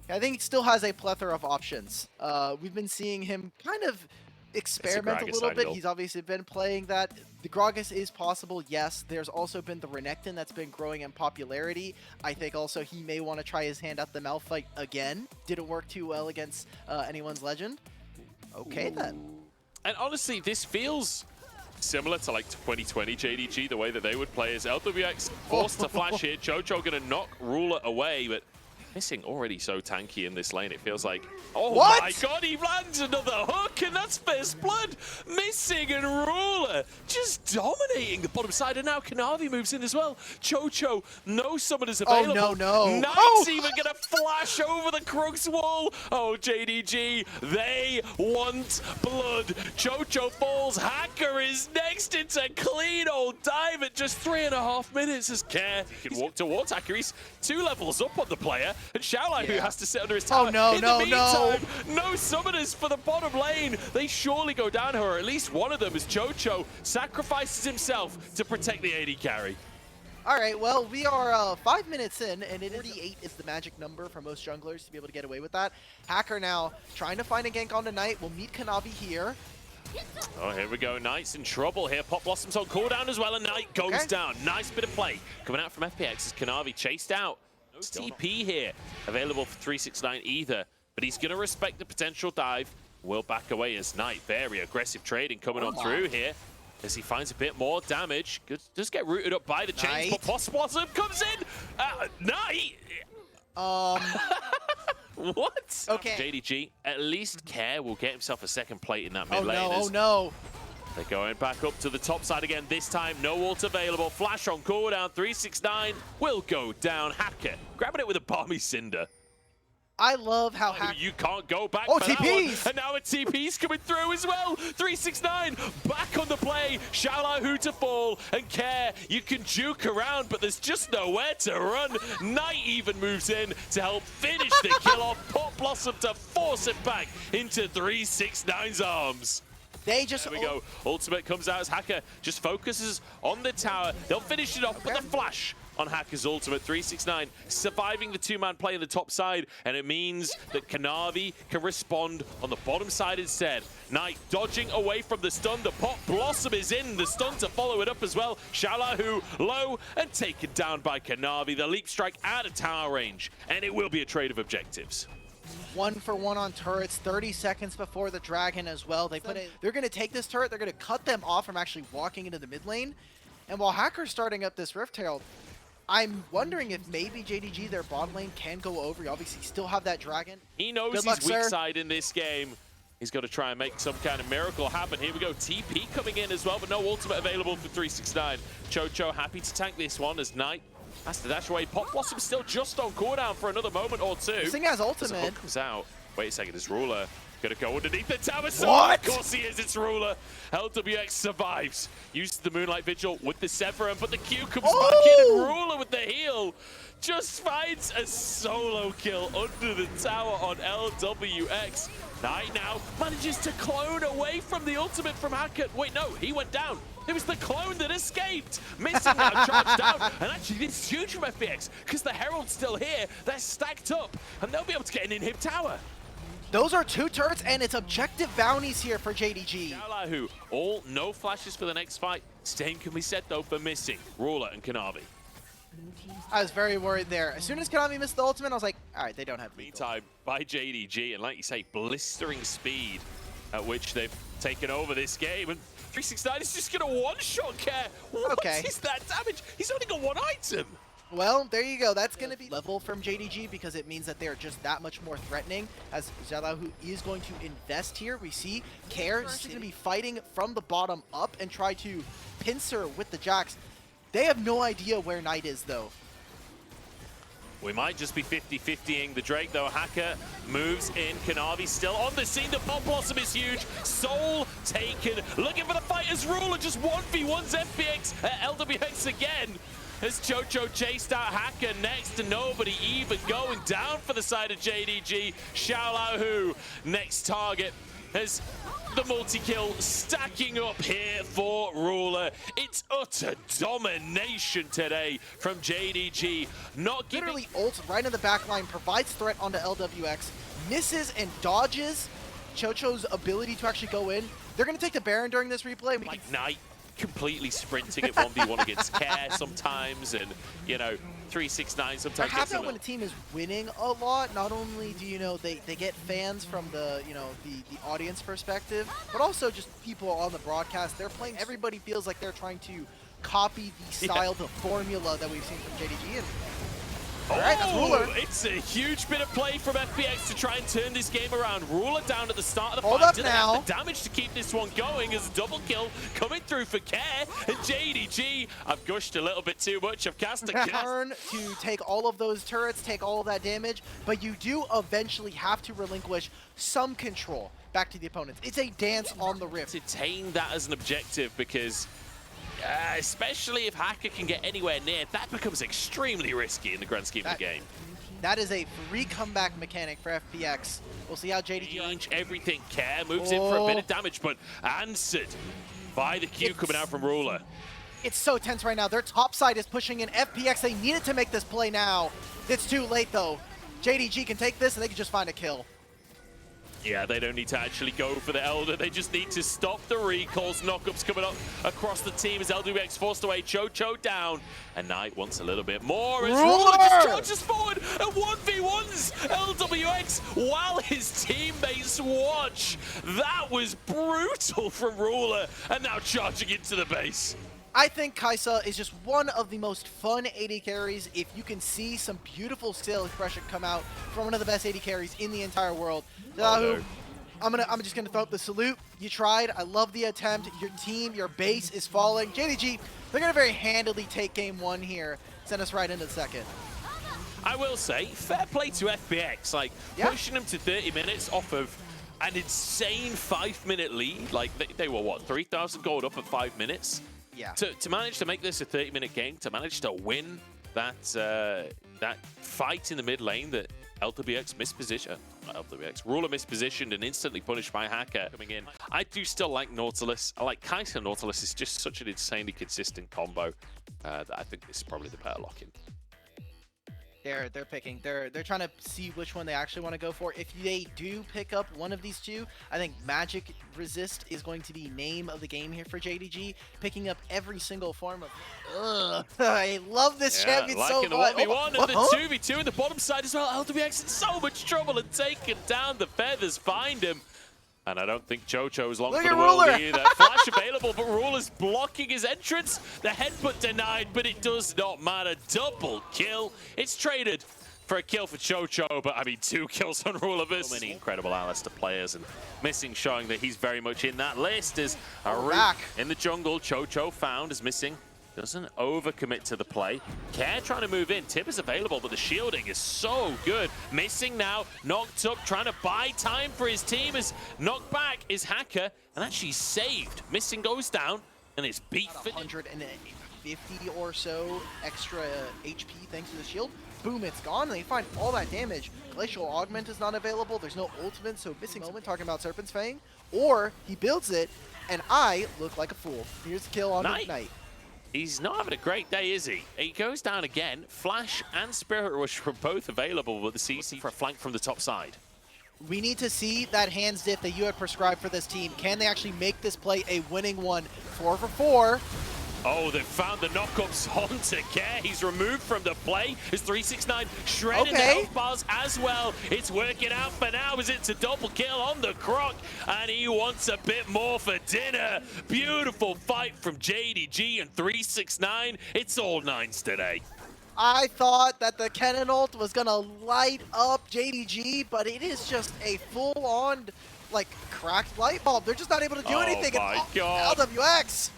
I think he still has a plethora of options. We've been seeing him kind of experiment a little bit. He's obviously been playing that. The Gragas is possible, yes. There's also been the Renekton that's been growing in popularity. I think also he may want to try his hand at the Malphite again. Didn't work too well against anyone's Legend. Okay, then. And honestly, this feels similar to like 2020 JDG, the way that they would play is LWX forced to flash here. Jojo gonna knock Ruler away, but missing already so tanky in this lane. It feels like, oh what? My god, he lands another hook, and that's First Blood. Missing and Ruler just dominating the bottom side, and now Kanavi moves in as well. Jojo, no summoners available. Oh, no. Knight's even gonna flash over the Crux wall. Oh, JDG, they want blood. Jojo falls, Hacker is next. It's a clean old dive at just 3.5 minutes as Care can walk towards Hacker. He's 2 levels up on the player. And Xiaolai, who has to sit under his tower. Oh, no, in the meantime, no summoners for the bottom lane. They surely go down her, or at least one of them, as Jojo sacrifices himself to protect the AD carry. All right, well, we are 5 minutes in, and 48 is the magic number for most junglers to be able to get away with that. Hacker now trying to find a gank on Knight. We'll meet Kanavi here. Oh, here we go. Knight's in trouble here. Pop Blossom's on cooldown as well, and Knight goes down. Nice bit of play coming out from FPX as Kanavi chased out. No TP here available for 369 either, but he's going to respect the potential dive. Will back away as Knight. Very aggressive trading coming on through here as he finds a bit more damage. Does get rooted up by the chains, but Pop Blossom comes in. Knight! What? Okay. JDG, at least Care will get himself a second plate in that mid lane. Oh no. They're going back up to the top side again. This time, no ult available. Flash on cooldown. 369 will go down. Hacker grabbing it with a Balmy Cinder. I love how Hacker... You can't go back for TPs! That one. And now a TP's coming through as well. 369 back on the play. Xiaolai who to fall. And Care, you can juke around, but there's just nowhere to run. Knight even moves in to help finish the kill off. Pop Blossom to force it back into 369's arms. They just... There we go. Ultimate comes out as Hacker just focuses on the tower. They'll finish it off with a flash on Hacker's ultimate. 369 surviving the 2-man play on the top side, and it means that Kanavi can respond on the bottom side instead. Knight dodging away from the stun. The Pop Blossom is in. The stun to follow it up as well. Xiaolai low and taken down by Kanavi. The leap strike out of tower range, and it will be a trade of objectives. 1-for-1 on turrets, 30 seconds before the dragon as well. They're going to take this turret, they're going to cut them off from actually walking into the mid lane. And while Hacker's starting up this Rift Herald, I'm wondering if maybe JDG, their bot lane, can go over. You obviously still have that dragon. He knows his weak side in this game. He's got to try and make some kind of miracle happen. Here we go, TP coming in as well, but no ultimate available for 369. Jojo happy to tank this one as Knight has to dash away. Pop Blossom still just on cooldown for another moment or two. This thing has ultimate. As comes out. Wait a second, is Ruler gonna go underneath the tower? What? Of course he is, it's Ruler. LWX survives. Uses the Moonlight Vigil with the Severin, but the Q comes back in, and Ruler with the heal just finds a solo kill under the tower on LWX. Knight now manages to clone away from the ultimate from Hacker. Wait, no, he went down. It was the clone that escaped. Missing now, charged down. And actually, this is huge from FPX because the Herald's still here. They're stacked up, and they'll be able to get an inhib tower. Those are 2 turrets, and it's objective bounties here for JDG. Xiaolai, all no flashes for the next fight. Same can be said, though, for missing Ruler and Kanavi. I was very worried there. As soon as Kanavi missed the ultimate, I was like, all right, they don't have lethal. Meantime, by JDG, and like you say, blistering speed at which they've taken over this game. And 369 is just going to one-shot Care. What is that damage? He's only got 1 item. Well, there you go. That's going to be level from JDG because it means that they're just that much more threatening as Xiaolai is going to invest here. We see Care is going to be fighting from the bottom up and try to pincer with the Jax. They have no idea where Knight is, though. We might just be 50-50ing the Drake, though. Hacker moves in. Kanavi still on the scene. The Pop Blossom is huge. Soul taken. Looking for the fight as Ruler just 1v1s FPX at LWX again. As Jojo chased out Hacker next to nobody even going down for the side of JDG. Xiaolai next target. as the multi-kill stacking up here for Ruler. It's utter domination today from JDG. Not giving... Literally ults right in the back line, provides threat onto LWX, misses and dodges Chocho's ability to actually go in. They're going to take the Baron during this replay. Like Knight completely sprinting at 1v1 against Care sometimes, and, you know, 369 sometimes. I have that when a team is winning a lot, not only do you know they get fans from the the audience perspective, but also just people on the broadcast. They're playing. Everybody feels like they're trying to copy the style, the formula that we've seen from JDG. And all right, that's Ruler. It's a huge bit of play from FPX to try and turn this game around. Ruler down at the start of the fight. Hold up Didn't have the damage to keep this one going as a double kill coming through for Care. And JDG, I've gushed a little bit too much. I've cast a turn to take all of those turrets, take all of that damage, but you do eventually have to relinquish some control back to the opponents. It's a dance on the Rift. To attain that as an objective, because especially if Hacker can get anywhere near, that becomes extremely risky in the grand scheme of the game. That is a free comeback mechanic for FPX. We'll see how JDG... Change everything. Care moves in for a bit of damage, but answered by the Q coming out from Ruler. It's so tense right now. Their top side is pushing in. FPX, they needed to make this play now. It's too late, though. JDG can take this, and they can just find a kill. Yeah, they don't need to actually go for the Elder. They just need to stop the recalls. Knockups coming up across the team as LWX forced away. Chocho down. And Knight wants a little bit more. As Ruler just charges forward and 1v1s LWX while his teammates watch. That was brutal from Ruler. And now charging into the base. I think Kaisa is just one of the most fun AD carries. If you can see some beautiful skill expression come out from one of the best AD carries in the entire world. No. I'm just gonna throw up the salute. You tried. I love the attempt. Your team, your base is falling. JDG, they're gonna very handily take game one here. Send us right into the second. I will say, fair play to FPX. Like, pushing them to 30 minutes off of an insane 5-minute lead. Like, they were, what, 3,000 gold up at 5 minutes? Yeah. To manage to make this a 30-minute game, to manage to win that that fight in the mid lane that LWX mispositioned, Ruler mispositioned and instantly punished by Hacker coming in. I do still like Nautilus. I like Kaisa Nautilus. Is just such an insanely consistent combo that I think this is probably the better lock-in. They're picking. They're trying to see which one they actually want to go for. If they do pick up one of these two, I think Magic Resist is going to be name of the game here for JDG. Picking up every single form of... I love this champion so much. Liking the 1v1 and the 2v2 in the bottom side as well. LWX in so much trouble and taking down the feathers. Find him. And I don't think Chocho is long for the world either. Flash available, but Ruler's blocking his entrance. The headbutt denied, but it does not matter. Double kill. It's traded for a kill for Chocho, but I mean 2 kills on Ruler versus so many incredible Alistair players, and missing showing that he's very much in that list. Is a root in the jungle. Chocho found is missing. Doesn't overcommit to the play. Care trying to move in. Tip is available, but the shielding is so good. Missing now. Knocked up, trying to buy time for his team. As knocked back is Hacker, and actually saved. Missing goes down, and it's beat for 150 or so extra HP thanks to the shield. Boom, it's gone. They find all that damage. Glacial Augment is not available. There's no ultimate, so missing moment talking about Serpent's Fang. Or he builds it, and I look like a fool. Here's the kill on Knight. He's not having a great day, is he? He goes down again. Flash and Spirit Rush were both available with the CC for a flank from the top side. We need to see that hands diff that you had prescribed for this team. Can they actually make this play a winning one? 4 for 4. Oh, they've found the knockups onto Care. He's removed from the play. His 369 shredding the health bars as well. It's working out for now as it's a double kill on the Croc, and he wants a bit more for dinner. Beautiful fight from JDG and 369. It's all 9s today. I thought that the Cannon ult was gonna light up JDG, but it is just a full-on, like, cracked light bulb. They're just not able to do anything. Oh my God. LWX.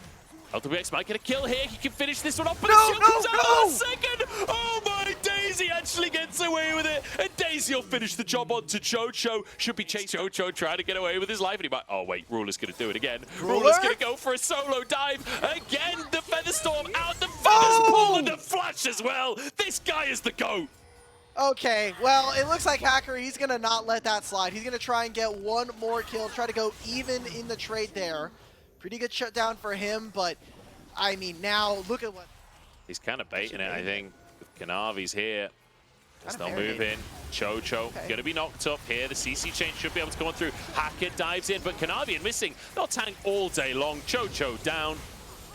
LWX might get a kill here. He can finish this one off, but no, the comes out last second. Oh my days, he actually gets away with it. And Daisy will finish the job onto Chocho. Should be chasing Chocho, trying to get away with his life. And he might, oh wait, Ruler's going to do it again. Ruler's going to go for a solo dive. Again, the Featherstorm out. The Feathers pull and the Flash as well. This guy is the GOAT. Okay, well, it looks like Hacker, he's going to not let that slide. He's going to try and get one more kill, try to go even in the trade there. Pretty good shutdown for him, but, I mean, now look at what... He's kind of baiting it, I think. Kanavi's here. They'll move in. Chocho going to be knocked up here. The CC chain should be able to come on through. Hacker dives in, but Kanavi missing. They'll tank all day long. Chocho down.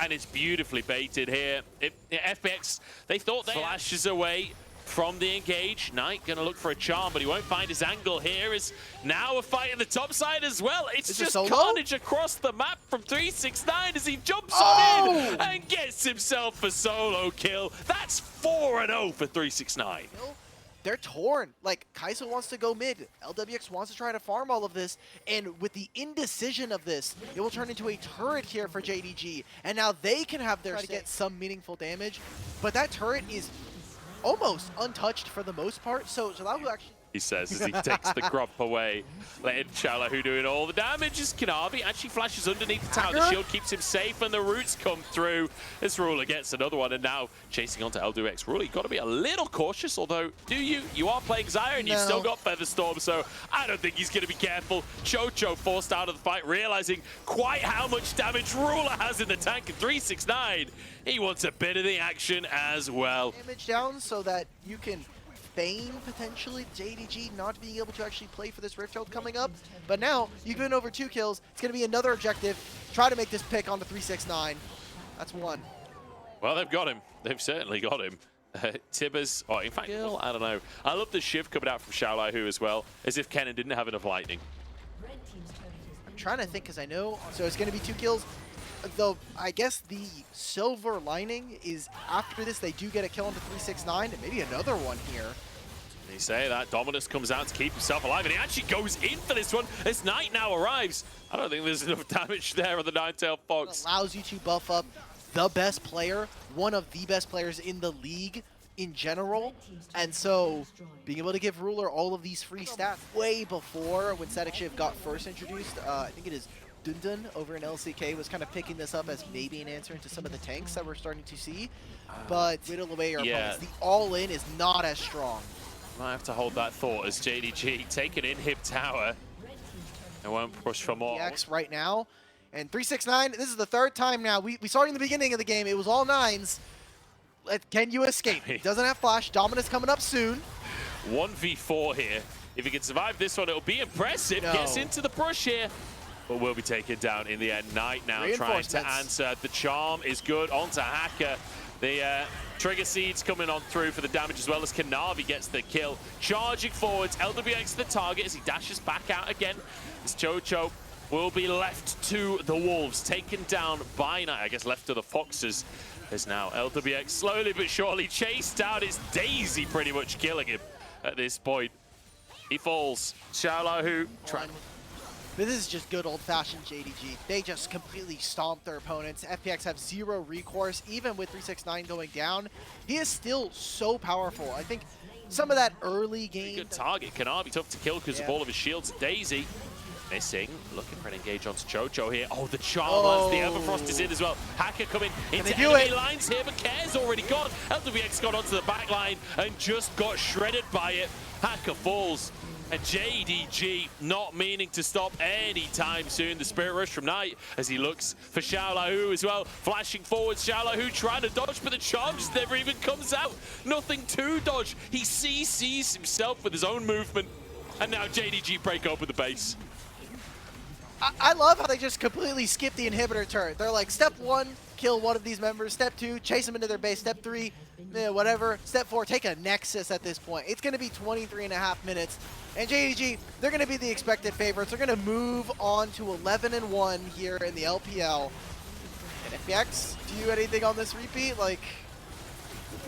And it's beautifully baited here. FPX, they thought they flashes away from the engage. Knight gonna look for a charm, but he won't find his angle here. Is now a fight in the top side as well. It's just carnage across the map from 369 as he jumps on in and gets himself a solo kill. That's 4-0 for 369. They're torn. Like, Kai'Sa wants to go mid. LWX wants to try to farm all of this. And with the indecision of this, it will turn into a turret here for JDG. And now they can have their to get some meaningful damage. But that turret is almost untouched for the most part. So that will actually... He says as he takes the Grop away, letting Xiaolahu doing all the damage as Kanavi actually flashes underneath the tower. The shield keeps him safe and the roots come through. This Ruler gets another one and now chasing onto LWX. Ruler, you've got to be a little cautious, although do you? You are playing Xayah and you've still got Featherstorm, so I don't think he's going to be careful. Chocho forced out of the fight, realizing quite how much damage Ruler has in the tank at 369. He wants a bit of the action as well. Damage down so that you can feign potentially JDG not being able to actually play for this Rift Herald coming up. But now you've been over 2 kills. It's going to be another objective. Try to make this pick onto 369. That's 1. Well, they've got him. They've certainly got him. Tibbers, in fact, I don't know. I love the shiv coming out from Xiaolahu as well, as if Kennen didn't have enough lightning. I'm trying to think because I know. So it's going to be 2 kills. Though I guess the silver lining is after this they do get a kill onto 369 and maybe another one here. You say that Dominus comes out to keep himself alive and he actually goes in for this one as Knight now arrives. I don't think there's enough damage there on the Nine-Tailed Fox. It allows you to buff up the best player, one of the best players in the league in general, and so being able to give Ruler all of these free stats way before when Static Shiv got first introduced, I think it is Dundun over in LCK was kind of picking this up as maybe an answer into some of the tanks that we're starting to see, but whittle away our opponents. The all-in is not as strong. I have to hold that thought as JDG take an inhib tower and won't push for more. FPX right now, and 369, this is the 3rd time now. We saw it in the beginning of the game, it was all 9s. Can you escape? He doesn't have flash, Dominus coming up soon. 1v4 here. If he can survive this one, it'll be impressive. Gets into the brush here. But will be taken down in the end. Knight now trying to answer. The charm is good onto Hacker. The trigger seeds coming on through for the damage as well as Kanavi gets the kill. Charging forwards, LWX the target as he dashes back out again. This Chocho will be left to the Wolves, taken down by Knight, I guess left to the Foxes. As now LWX slowly but surely chased out. It's Daisy pretty much killing him at this point. He falls. Xiaolahu trying. This is just good old-fashioned JDG. They just completely stomp their opponents. FPX have 0 recourse, even with 369 going down. He is still so powerful. I think some of that early game... Good target. Kanavi tough to kill because of all of his shields. Daisy missing. Looking for an engage onto Chocho here. Oh, the charm lands. The Everfrost is in as well. Hacker coming into enemy lines here, but Care's already gone. LWX got onto the back line and just got shredded by it. Hacker falls. And JDG not meaning to stop anytime soon. The Spirit Rush from Knight as he looks for Xiaolahu as well. Flashing forward, Xiaolahu trying to dodge, but the charm just never even comes out. Nothing to dodge. He CCs himself with his own movement. And now JDG break open the base. I love how they just completely skip the inhibitor turret. They're like, step 1, kill one of these members. Step 2, chase them into their base. Step 3, whatever. Step 4, take a Nexus at this point. It's going to be 23.5 minutes. And JDG, they're going to be the expected favorites. They're going to move on to 11-1 here in the LPL. And FPX, do you have anything on this repeat? Like,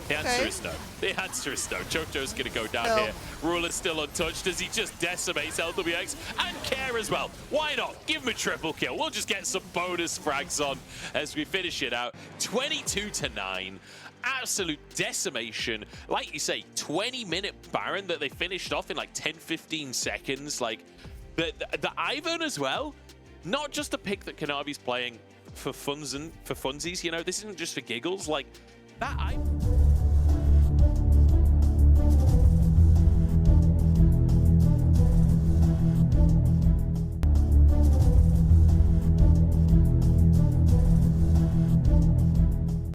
the answer is no. The answer is no. Chocho's going to go down here. Ruler's still untouched as he just decimates LWX and Care as well. Why not? Give him a triple kill. We'll just get some bonus frags on as we finish it out. 22-9. Absolute decimation. Like you say, 20-minute Baron that they finished off in like 10-15 seconds. Like, the Ivern as well. Not just a pick that Kanavi's playing for funsies, you know. This isn't just for giggles. Like, that Ivern...